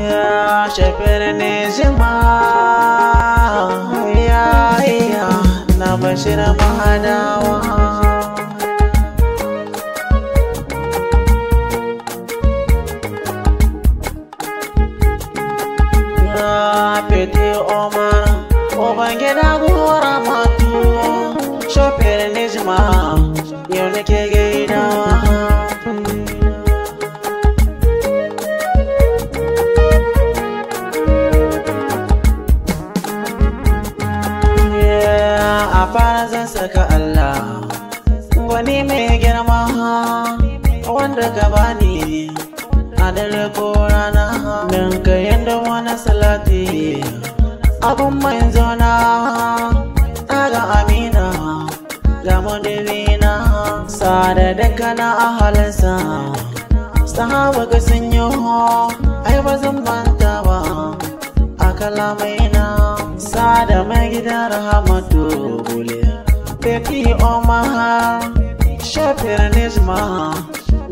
Shafir ne zima na Bashir Mahadawa. Pete Omar Ubangida gora matu Shafir ne zima yau nake gaidawa. A fara zan saka Allah wani mai girma wanda ka bani a dare ko rana don ka yanda wani salati abun mai zona ga amina ga mudubina sada daga na ahalinsa sahaba ga sun yi ai ba zan banta ba a kalamaina sada mai gidan rahamatu bule Pete Omar Shafir Nizma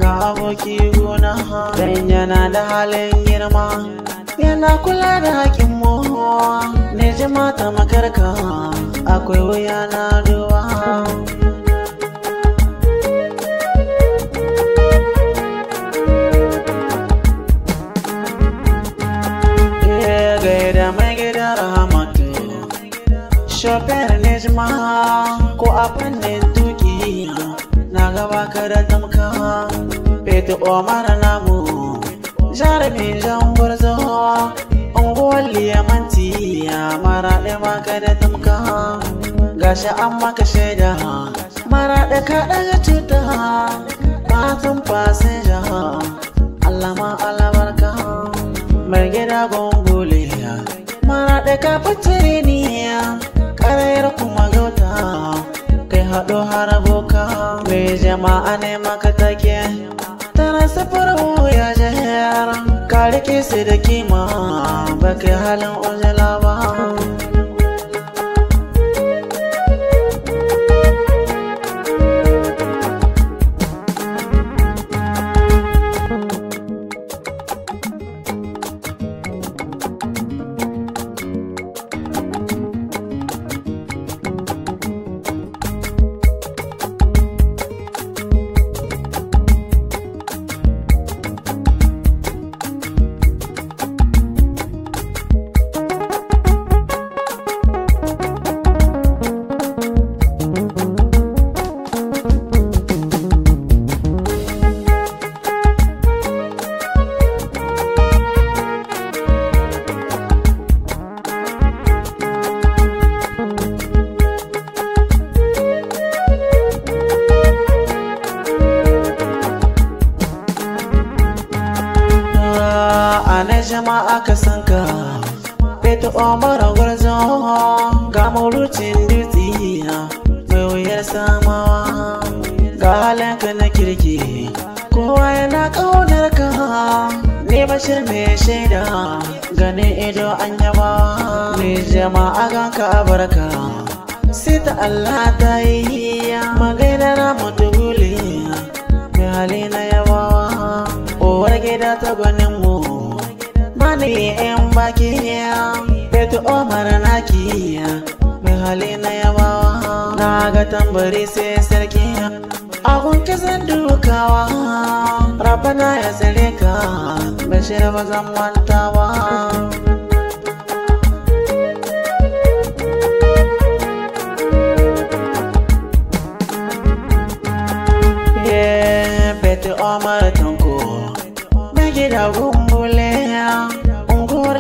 ga aboki gona dan yana da halin girma yana kula da hakin mu Nizma ta makarka akwai wuya na duwa. Gaida mai gidan rahamatu Shafir Nizma ko a fannin tuki na gaba ka da tamka. Pete Omar namu jarumin jan gwarzo unguwar liyamanti ya maraɗe maka da tamka. Gashi an maka shaida maraɗe ka ɗaga cuta matan fasinja Allah ma albarka mai gida gongole maraɗe ka fitire ni ƙarayar kuma gauta kai haɗo har aboka mai jama'a ne maka take tana safar ya jihar ka rike su da kima ba kai halin ujala ba. Ana jama'a ka san ka Pete Omar gwarzo ga maurucin dutse mai wuyar samawa ga halinka na kirki kowa yana ƙaunar ka ne Bashir mai shaida ganin ido an yaba ne jama'a ganka a barka sai ta Allah ta yi magaina na mutugule mai hali na yabawa uwar gida ta gwanin mu mani yan baki Pete Omar naki mai hali na yabawa na ga tambari sai sarki agun kisan dukawa rabana ya tsare ka Bashir ba zan manta ba. Pete Omar tanko mai gida gumbule unguwar